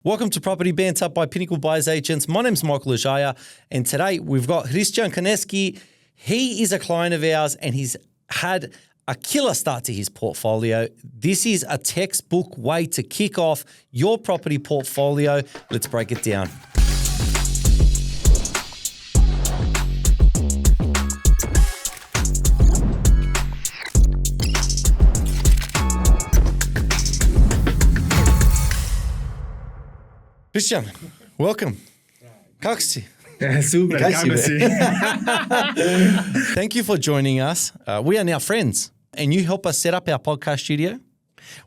Welcome to Property Banter by Pinnacle Buyers Agents. My name's Michael Lezaja, and today we've got Hristijan Konesky. He is a client of ours, and he's had a killer start to his portfolio. This is a textbook way to kick off your property portfolio. Let's break it down. Hristijan, welcome. Kako si? Super, kako si? Thank you for joining us. We are now friends, and you help us set up our podcast studio,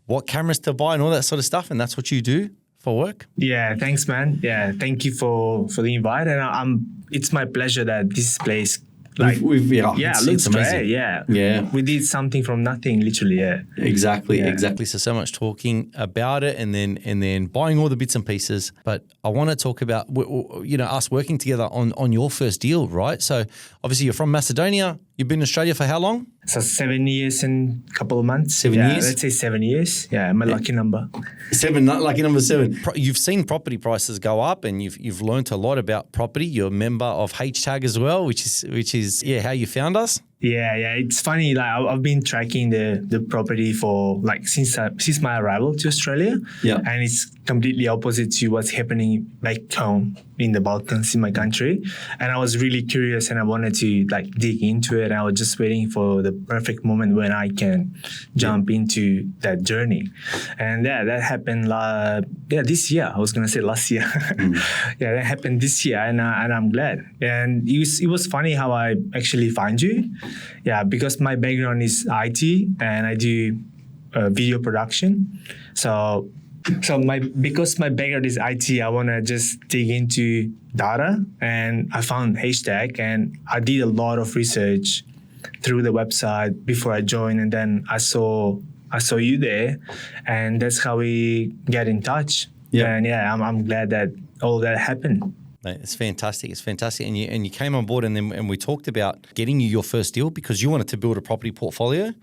what cameras to buy and all that sort of stuff, and that's what you do for work. Yeah, thanks, man. Yeah, thank you for the invite, and it's my pleasure that this place looks great. Yeah, we did something from nothing, literally. Yeah, exactly. So much talking about it, and then buying all the bits and pieces. But I want to talk about us working together on your first deal, right? So obviously you're from Macedonia. You've been in Australia for how long? So 7 years and a couple of months. 7 years? Let's say 7 years. Yeah, my lucky number. Lucky number 7. You've seen property prices go up, and you've learned a lot about property. You're a member of Hashtag as well, which is how you found us. Yeah. It's funny. Like I've been tracking the property for since my arrival to Australia. Yeah. And it's completely opposite to what's happening back home in the Balkans in my country. And I was really curious, and I wanted to dig into it. And I was just waiting for the perfect moment when I can jump into that journey. And that happened. This year. I was gonna say last year. Yeah, that happened this year, and I'm glad. And it was funny how I actually find you. Yeah, because my background is IT, and I do video production. Because my background is IT, I want to just dig into data, and I found Hashtag, and I did a lot of research through the website before I joined, and then I saw you there, and that's how we get in touch. Yeah. And I'm glad that all that happened. It's fantastic. And you came on board, and we talked about getting you your first deal because you wanted to build a property portfolio,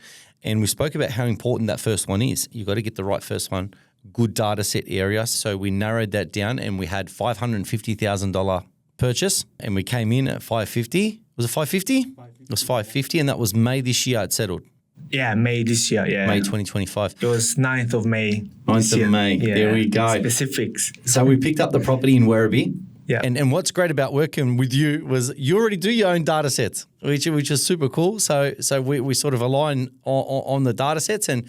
and we spoke about how important that first one is. You got to get the right first one, good data set area. So we narrowed that down, and we had $550,000 purchase, and we came in at 550. Was it 550? It was 550, and that was May this year. It settled. Yeah, May this year. Yeah, May 2025. It was 9th of May. 9th of May. Yeah, there we go. Specifics. So we picked up the property in Werribee. Yeah. And what's great about working with you was you already do your own data sets, which is super cool. So we sort of align on the data sets, and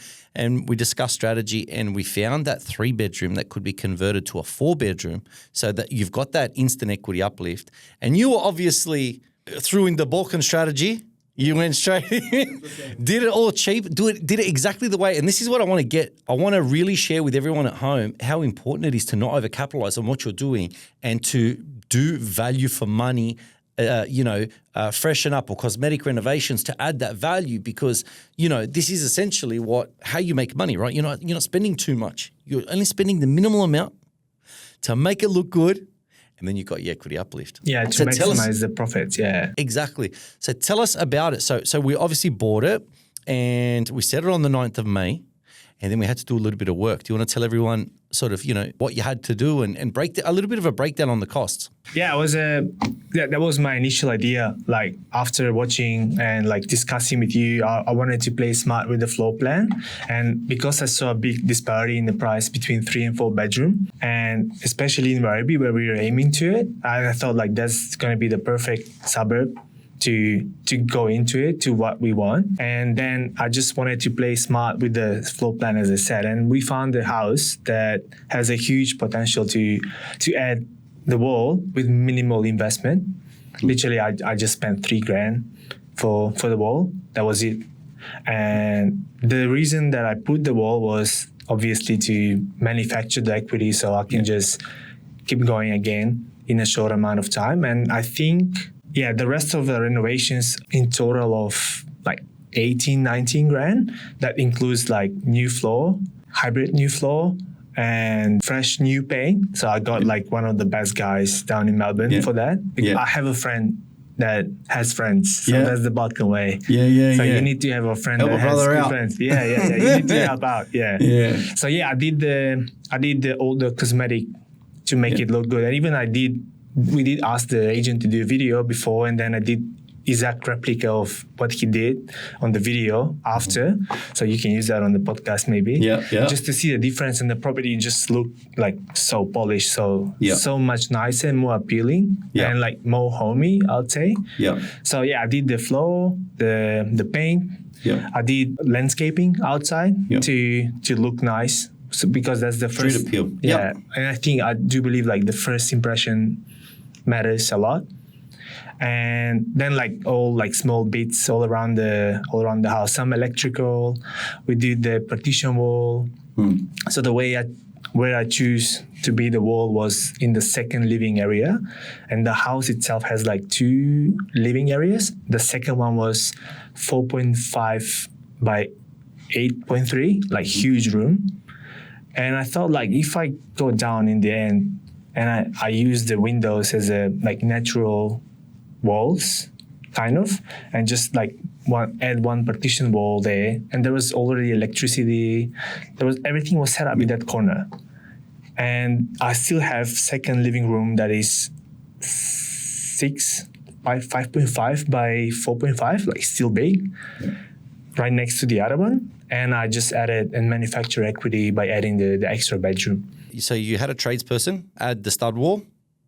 we discussed strategy, and we found that 3-bedroom that could be converted to a 4-bedroom so that you've got that instant equity uplift. And you were obviously threw in the Balkan strategy. You went straight in, did it all cheap, did it exactly the way. And this is what I want to get. I want to really share with everyone at home how important it is to not overcapitalize on what you're doing and to do value for money, freshen up or cosmetic renovations to add that value, because, this is essentially how you make money, right? You're not spending too much. You're only spending the minimal amount to make it look good. And then you've got your equity uplift. Yeah, to maximize the profits, yeah. Exactly. So tell us about it. So we obviously bought it, and we set it on the 9th of May, and then we had to do a little bit of work. Do you want to tell everyone sort of, what you had to do and break a little bit of a breakdown on the costs? Yeah, that was my initial idea. Like after watching and discussing with you, I wanted to play smart with the floor plan. And because I saw a big disparity in the price between 3 and 4 bedroom, and especially in Werribee where we were aiming to it, I thought that's going to be the perfect suburb to go into it to what we want. And then I just wanted to play smart with the floor plan, as I said. And we found a house that has a huge potential to add the wall with minimal investment. Literally, I just spent $3,000 for the wall. That was it. And the reason that I put the wall was obviously to manufacture the equity so I can just keep going again in a short amount of time. And I think, the rest of the renovations in total of 18-19 grand. That includes new floor, hybrid new floor, and fresh new paint. So I got one of the best guys down in Melbourne for that. I have a friend that has friends. So that's the Balkan way. So you need to have a friend that has good friends. You need to help out. So I did all the cosmetic to make it look good. And even we did ask the agent to do a video before, and then I did exact replica of what he did on the video after. So you can use that on the podcast maybe. Just to see the difference in the property, just look like so polished, so much nicer and more appealing and like more homey, I'd say. So I did the floor, the paint. I did landscaping outside to look nice. So because that's the first Street appeal. And I do believe like the first impression matters a lot. And then like all like small bits all around the house, some electrical. We did the partition wall. So the where I choose to be the wall was in the second living area, and the house itself has like 2 living areas. The second one was 4.5 by 8.3, like huge room. And I thought like if I go down in the end and I use the windows as a like natural walls kind of, and just like add one partition wall there, and there was already electricity, everything was set up in that corner. And I still have second living room that is 6 by 5.5 by 4.5, like still big, right next to the other one. And I just added and manufacture equity by adding the extra bedroom. So you had a tradesperson add the stud wall.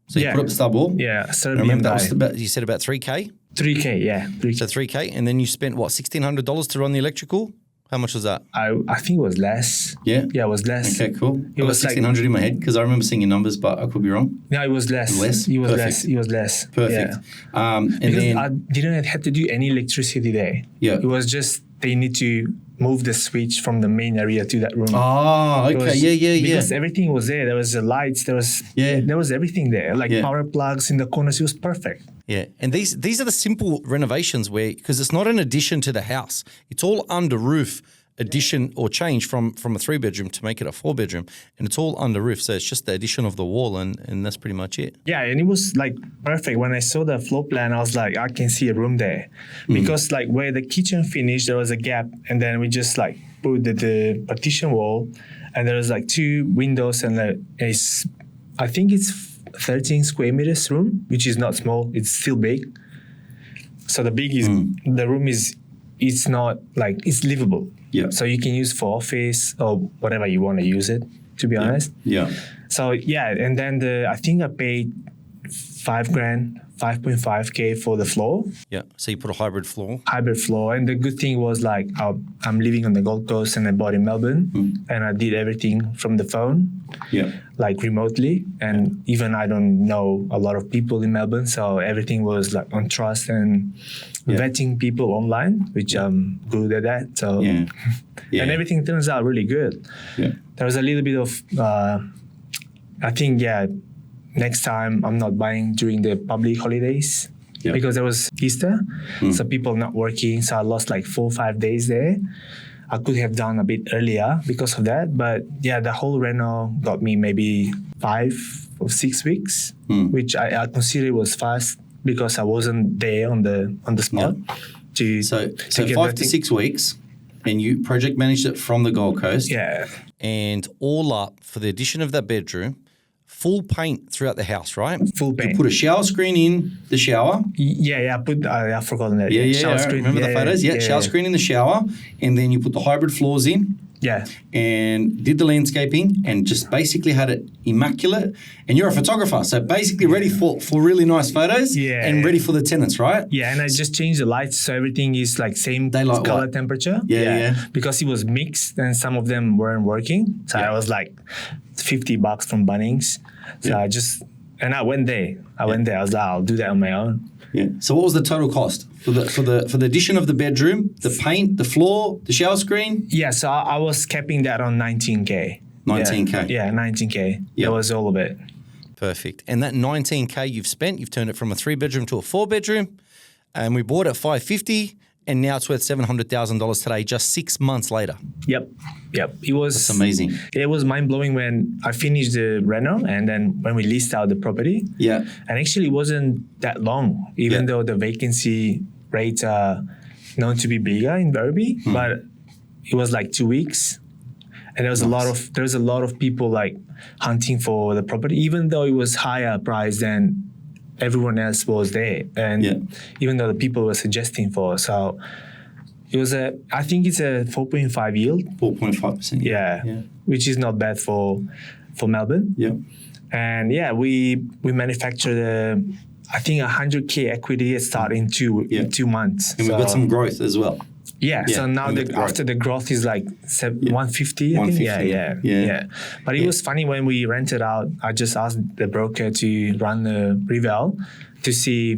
So you put up the stud wall. Yeah, Serbian remember that guy. was about, you said about 3K. 3K, yeah. 3K. So 3K, and then you spent what, $1,600 to run the electrical? How much was that? I think it was less. Yeah, it was less. Okay, cool. It was 1,600 in my head because I remember seeing your numbers, but I could be wrong. No, it was less. Less? It was Perfect. less. It was less. Perfect. Yeah. And because then I didn't have to do any electricity there. Yeah. It was just they need to move the switch from the main area to that room. oh, okay, Because everything was there. There was the lights. There was everything there. Like power plugs in the corners. It was perfect. Yeah, and these are the simple renovations where, because it's not an addition to the house, it's all under roof addition or change from a 3-bedroom to make it a 4-bedroom, and it's all under roof. So it's just the addition of the wall, and that's pretty much it. Yeah, and it was like perfect. When I saw the floor plan, I was like, I can see a room there, because like where the kitchen finished, there was a gap, and then we just like put the partition wall, and there was like 2 windows, and I think it's 13 square meters room, which is not small. It's still big. So the room is, it's not like, it's livable. Yeah. So you can use for office or whatever you want to use it, to be honest. Yeah. So and then I think I paid $5,000, 5.5K for the floor. Yeah. So you put a hybrid floor. And the good thing was like I'm living on the Gold Coast and I bought in Melbourne, and I did everything from the phone. Yeah. Like remotely, and even I don't know a lot of people in Melbourne, so everything was like on trust and vetting people online, which I'm good at that. So and everything turns out really good. Yeah. There was a little bit of I think next time I'm not buying during the public holidays because there was Easter, so people not working, so I lost like 4 or 5 days there. I could have done a bit earlier because of that, but the whole reno got me maybe 5 or 6 weeks, which I consider was fast because I wasn't there on the spot. So 5 to 6 weeks, and you project managed it from the Gold Coast. Yeah, and all up for the addition of that bedroom. Full paint throughout the house, right? Full paint. You put a shower screen in the shower. I've forgotten that. Shower screen. Remember the photos? Shower screen in the shower. And then you put the hybrid floors in. Yeah. And did the landscaping and just basically had it immaculate. And you're a photographer, so basically ready for really nice photos and ready for the tenants, right? Yeah, and I just changed the lights so everything is like same Daylight color light. temperature. Yeah. Because it was mixed and some of them weren't working. So I was like $50 from Bunnings. So I went there. I was like, I'll do that on my own. Yeah. So what was the total cost for the addition of the bedroom, the paint, the floor, the shower screen? Yeah, so I was capping that on 19K. 19K. Yeah, 19K. Yeah. That was all of it. Perfect. And that 19K you've turned it from a 3-bedroom to a 4-bedroom, and we bought it $550, and now it's worth $700,000 today, just 6 months later. Yep. It was. That's amazing. It was mind blowing when I finished the reno, and then when we leased out the property. Yeah. And actually, it wasn't that long, even though the vacancy rates are known to be bigger in Werribee, but it was like 2 weeks. And there was a lot of people like hunting for the property, even though it was higher price than everyone else was there, and even though the people were suggesting for. So it was I think it's a 4.5 yield. 4.5%. Yeah, which is not bad for Melbourne. Yeah. And we manufactured I think 100K equity start in 2 months. And we've got some growth as well. Yeah, so now after the growth is like 150, I think. Yeah. But it was funny when we rented out. I just asked the broker to run the reval to see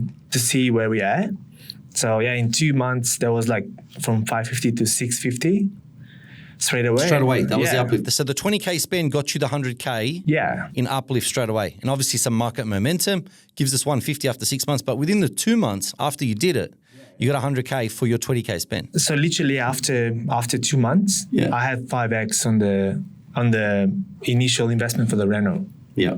where we are. So in 2 months there was like from 550 to 650 straight away. That was the uplift. So the 20K spend got you the 100K in uplift straight away. And obviously some market momentum gives us 150 after 6 months. But within the 2 months after you did it, you got 100K for your 20K spend. So literally after 2 months, I had 5x on the initial investment for the reno. Yeah.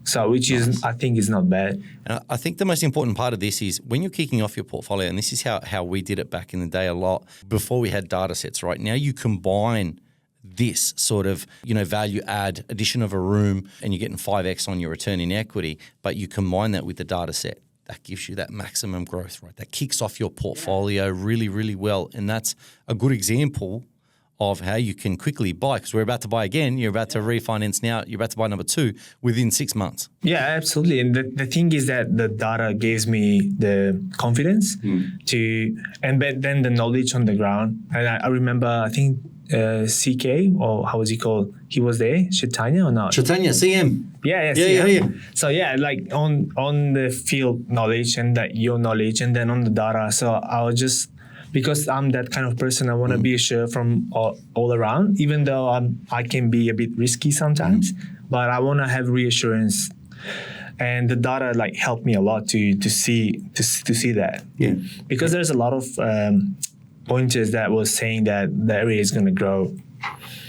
So which is, I think, is not bad. And I think the most important part of this is when you're kicking off your portfolio, and this is how we did it back in the day a lot, before we had data sets, right? Now you combine this sort of, value add, addition of a room, and you're getting 5x on your return in equity, but you combine that with the data set. That gives you that maximum growth, right? That kicks off your portfolio really, really well. And that's a good example of how you can quickly buy, because we're about to buy again. You're about to refinance now. You're about to buy number 2 within 6 months. Yeah, absolutely. And the thing is that the data gives me the confidence and then the knowledge on the ground. And I remember, I think CK, or how was he called? He was there, Hristijan or not? Hristijan, CM. Yeah. So like on the field knowledge and that your knowledge, and then on the data. So I was just, because I'm that kind of person, I want to be sure from all around, even though I can be a bit risky sometimes, but I want to have reassurance. And the data like helped me a lot to see that. Yeah. Because there's a lot of pointers that was saying that the area is going to grow.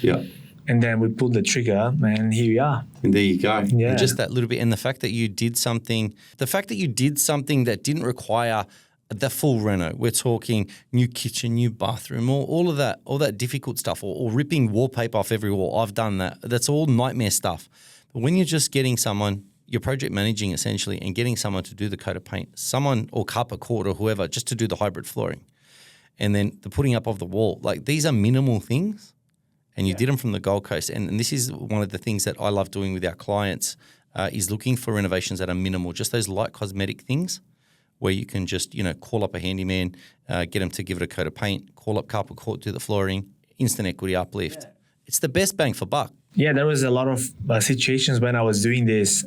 Yeah. And then we pulled the trigger, and here we are. And there you go. Yeah. And just that little bit, and the fact that you did something that didn't require the full reno. We're talking new kitchen, new bathroom, all of that difficult stuff, or ripping wallpaper off every wall. I've done that. That's all nightmare stuff. But when you're just getting someone, you're project managing essentially, and getting someone to do the coat of paint, someone or carpet cord or whoever, just to do the hybrid flooring, and then the putting up of the wall, like these are minimal things, and you did them from the Gold Coast. And this is one of the things that I love doing with our clients, is looking for renovations that are minimal, just those light cosmetic things, where you can just, call up a handyman, get them to give it a coat of paint, call up carpet cord, do the flooring, instant equity uplift. Yeah. It's the best bang for buck. Yeah, there was a lot of situations when I was doing this,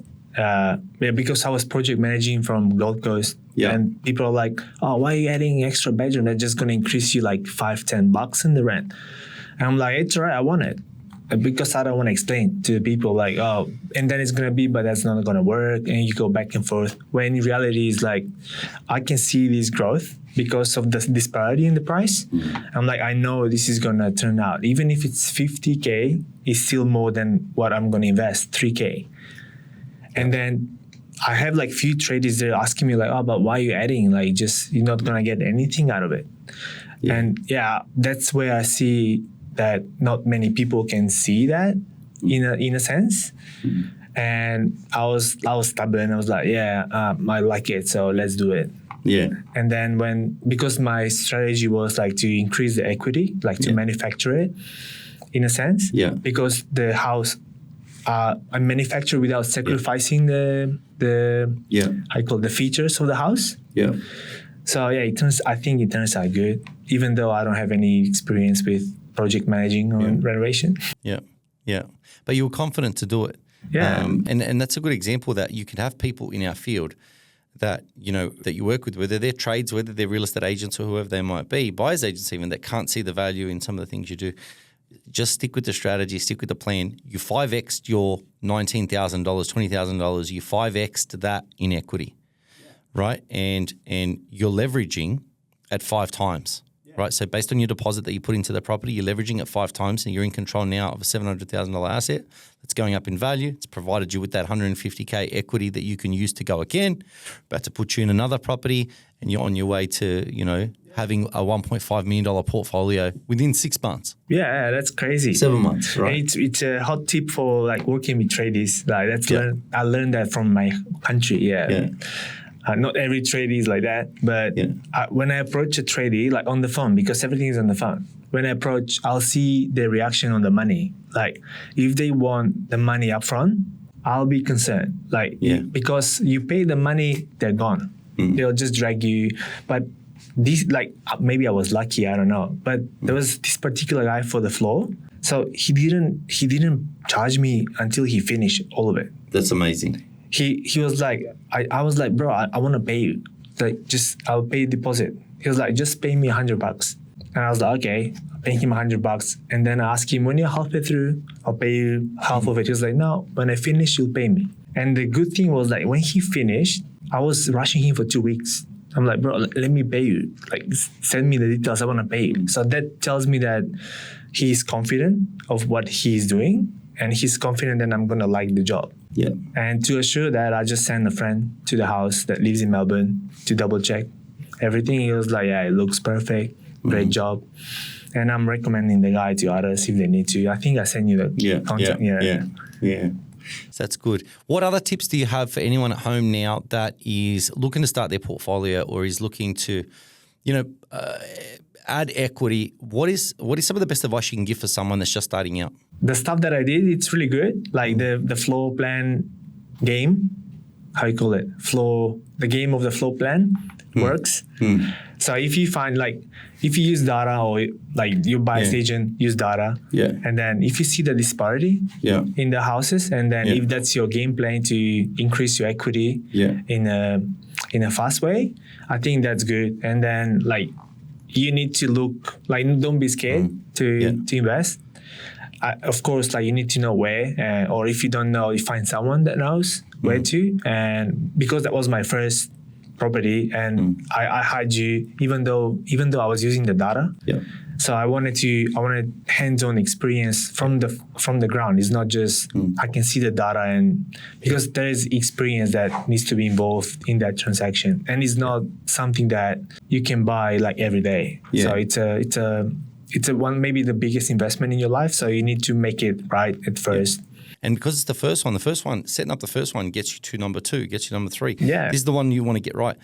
because I was project managing from Gold Coast, and people are like, "Oh, why are you adding extra bedroom? That's just going to increase you like $5-10 in the rent." And I'm like, "It's all right, I want it." Because I don't want to explain to people like, oh, and then it's going to be, but that's not going to work. And you go back and forth. When in reality is like, I can see this growth because of the disparity in the price. I'm like, I know this is going to turn out. Even if it's 50K, it's still more than what I'm going to invest, 3K. And then I have like few traders there asking me like, oh, but why are you adding? Like, just, you're not going to get anything out of it. Yeah. And that's where I see that not many people can see that in a sense. And I was stubborn. I was like, I like it, so let's do it. Yeah. And then because my strategy was like to increase the equity, like to manufacture it in a sense. Yeah. Because the house, I manufacture without sacrificing the I call the features of the house. Yeah. So I think it turns out good, even though I don't have any experience with project managing on renovation. Yeah. But you were confident to do it. Yeah. And that's a good example that you can have people in our field that, that you work with, whether they're trades, whether they're real estate agents or whoever they might be, buyers agents even, that can't see the value in some of the things you do. Just stick with the strategy, stick with the plan. You 5x'd your $19,000, $20,000, you 5x'd that in equity, right? And you're leveraging at 5 times. Right, so based on your deposit that you put into the property, you're leveraging it 5 times, and you're in control now of a $700,000 asset that's going up in value. It's provided you with that 150K equity that you can use to go again. About to put you in another property, and you're on your way to, having a $1.5 million portfolio within 6 months. Yeah, that's crazy. 7 months, right? And it's a hot tip for like working with tradies. Like I learned that from my country. Yeah. Not every tradie is like that, but when I approach a tradie, like on the phone, because everything is on the phone. When I approach, I'll see their reaction on the money. Like if they want the money upfront, I'll be concerned. Like because you pay the money, they're gone. They'll just drag you. But this, like maybe I was lucky, I don't know. But there was this particular guy for the floor. So he didn't charge me until he finished all of it. That's amazing. He was like, I was like, bro, I want to pay you. Like, I'll pay deposit. He was like, just pay me $100. And I was like, okay, I'll pay him $100. And then I asked him, when you're halfway through, I'll pay you half of it. He was like, no, when I finish, you'll pay me. And the good thing was like, when he finished, I was rushing him for 2 weeks. I'm like, bro, let me pay you. Like, send me the details. I want to pay you. So that tells me that he's confident of what he's doing. And he's confident that I'm going to like the job. Yeah. And to assure that, I just sent a friend to the house that lives in Melbourne to double check everything. He was like, yeah, it looks perfect. Great job. And I'm recommending the guy to others if they need to. I think I sent you the contact. Yeah. So that's good. What other tips do you have for anyone at home now that is looking to start their portfolio or is looking to, add equity? What is some of the best advice you can give for someone that's just starting out? The stuff that I did, it's really good. Like the floor plan game, how you call it? The game of the floor plan works. So if you find if you use data or like your buyer's agent use data, and then if you see the disparity in the houses, and then if that's your game plan to increase your equity in a fast way, I think that's good. And then you need to look don't be scared to invest. Of course, you need to know where, or if you don't know, you find someone that knows where to. And because that was my first property, and I hired you, even though I was using the data. So I wanted hands-on experience from the ground. It's not just I can see the data, and because there is experience that needs to be involved in that transaction, and it's not something that you can buy every day. So it's a one, maybe the biggest investment in your life. So you need to make it right at first. And because it's the first one, setting up the first one gets you to number 2, gets you number 3. Yeah. This is the one you want to get right.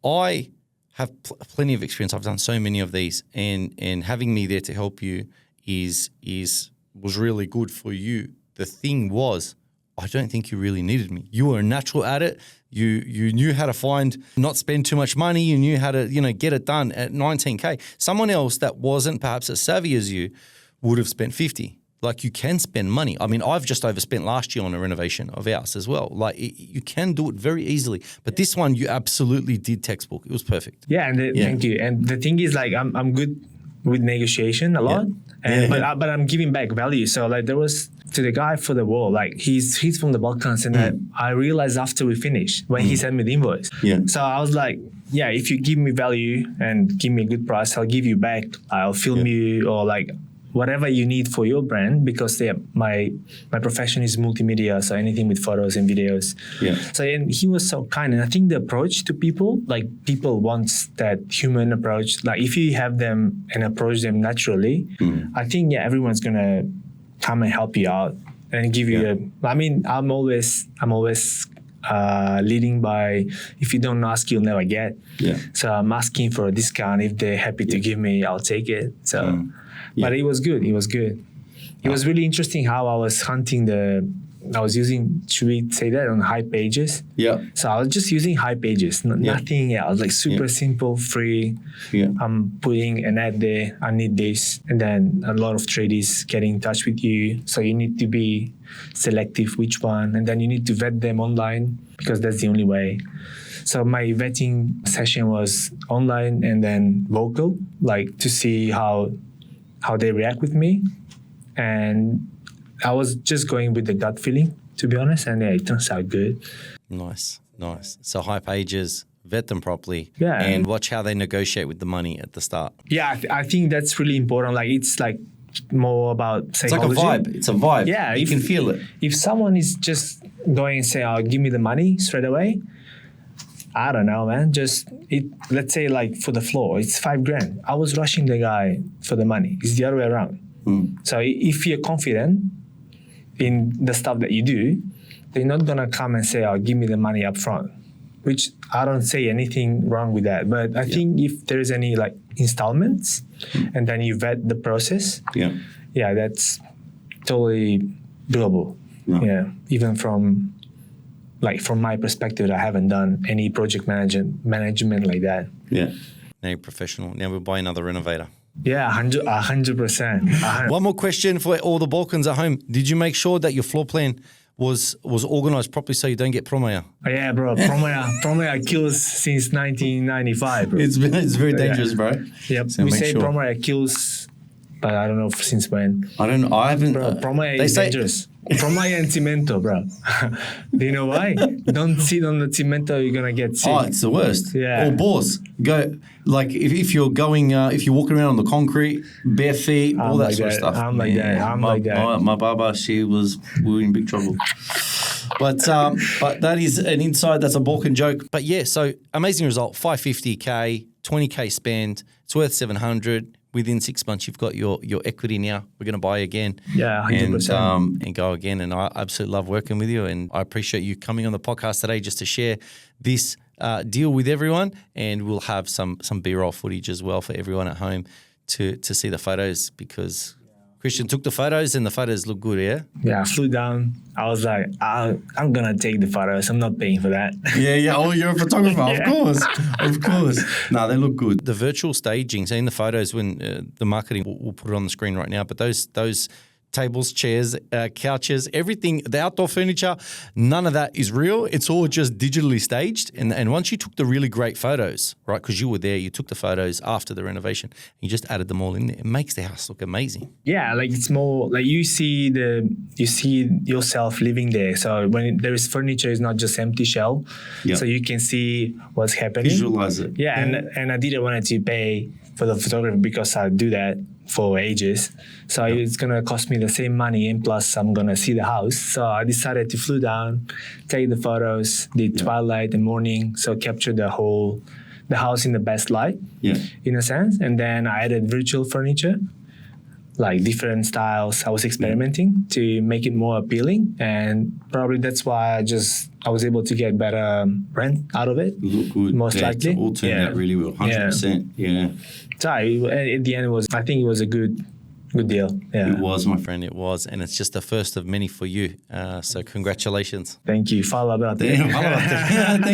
I have plenty of experience. I've done so many of these, and having me there to help you was really good for you. The thing was, I don't think you really needed me. You were a natural at it. You knew how to not spend too much money. You knew how to, get it done at $19K. Someone else that wasn't perhaps as savvy as you would have spent 50. You can spend money. I mean, I've just overspent last year on a renovation of ours as well. You can do it very easily. But this one, you absolutely did textbook. It was perfect. Yeah, thank you. And the thing is, I'm good with negotiation a lot, but I'm giving back value. So there was to the guy for the wall, he's from the Balkans, and I realized after we finished when he sent me the invoice. So I was like, yeah, if you give me value and give me a good price, I'll give you back. I'll film you or whatever you need for your brand, because my profession is multimedia, so anything with photos and videos. So and he was so kind, and I think the approach to people, people wants that human approach. If you have them and approach them naturally, I think everyone's gonna come and help you out and give you I'm always leading by, if you don't ask, you'll never get. So I'm asking for a discount. If they're happy to give me, I'll take it. So. But it was good. It was really interesting how I was hunting I was using, should we say that, on high pages? So I was just using high pages, nothing else, super simple, free. I'm putting an ad there, I need this. And then a lot of tradies getting in touch with you. So you need to be selective which one. And then you need to vet them online, because that's the only way. So my vetting session was online and then vocal, to see how they react with me. And I was just going with the gut feeling, to be honest, and it turns out good. Nice. So high pages, vet them properly, yeah, and watch how they negotiate with the money at the start. Yeah, I think that's really important. Like, it's like more about psychology. It's like a vibe. It's a vibe. Yeah, you can feel it. If someone is just going and say, "Oh, give me the money straight away," I don't know, man. Let's say like for the floor, it's $5,000. I was rushing the guy for the money. It's the other way around. So if you're confident in the stuff that you do, they're not gonna come and say, "Oh, give me the money up front," which I don't say anything wrong with that. But I think if there is any like installments, and then you vet the process, that's totally doable. Yeah, even from my perspective, I haven't done any project management like that. Yeah. Now you're professional. Now we'll buy another renovator. Yeah, 100%. One more question for all the Balkans at home. Did you make sure that your floor plan was organised properly so you don't get promoya? Oh, yeah, bro. Promoya kills since 1995, bro. It's very dangerous, bro. Yep. So we say promoya kills, but I don't know since when. I don't know. I haven't. Bro, promoya is dangerous. Promoya and cemento, bro. Do you know why? Don't sit on the cemento, you're gonna get sick. Oh, it's the worst. Yeah. Or bores. Go like if you're going if you're walking around on the concrete, bare feet, all that sort of stuff. I'm like that. My baba, we were in big trouble. But that is an inside. That's a Balkan joke. But yeah, so amazing result. 550K, 20K spend. It's worth 700. Within 6 months, you've got your equity now. We're going to buy again. Yeah, 100%. And go again. And I absolutely love working with you. And I appreciate you coming on the podcast today just to share this deal with everyone. And we'll have some B-roll footage as well for everyone at home to see the photos, because Hristijan took the photos and the photos look good, yeah? Yeah, I flew down. I was like, I'm going to take the photos. I'm not paying for that. Yeah. Oh, you're a photographer. Of course. No, they look good. The virtual staging, so in the photos, when the marketing, we'll put it on the screen right now, but those tables, chairs, couches, everything, the outdoor furniture, none of that is real. It's all just digitally staged. And once you took the really great photos, right, because you were there, you took the photos after the renovation, you just added them all in there. It makes the house look amazing. Yeah, like it's more like you see yourself living there. So when there is furniture, it's not just empty shell. Yep. So you can see what's happening. Visualize it. Yeah, and I didn't want to pay for the photography because I do that for ages. So it's going to cost me the same money, and plus I'm going to see the house. So I decided to flew down, take the photos, the twilight and morning, so capture the house in the best light, in a sense. And then I added virtual furniture, like different styles. I was experimenting to make it more appealing, and probably that's why I was able to get better rent out of it. Look good. Most likely. It all turned out really well. 100%. Yeah. So at the end, I think it was a good deal. Yeah. It was, my friend. It was. And it's just the first of many for you. So congratulations. Thank you. Thank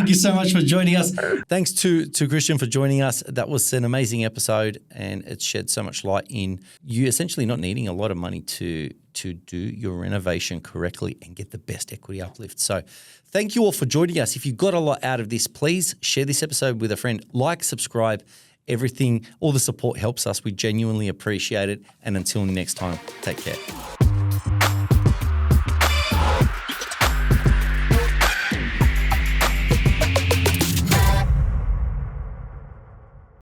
you so much for joining us. Thanks to Hristijan for joining us. That was an amazing episode, and it shed so much light in you essentially not needing a lot of money to do your renovation correctly and get the best equity uplift. So thank you all for joining us. If you got a lot out of this, please share this episode with a friend. Like, subscribe. Everything, all the support helps us. We genuinely appreciate it. And until next time, take care.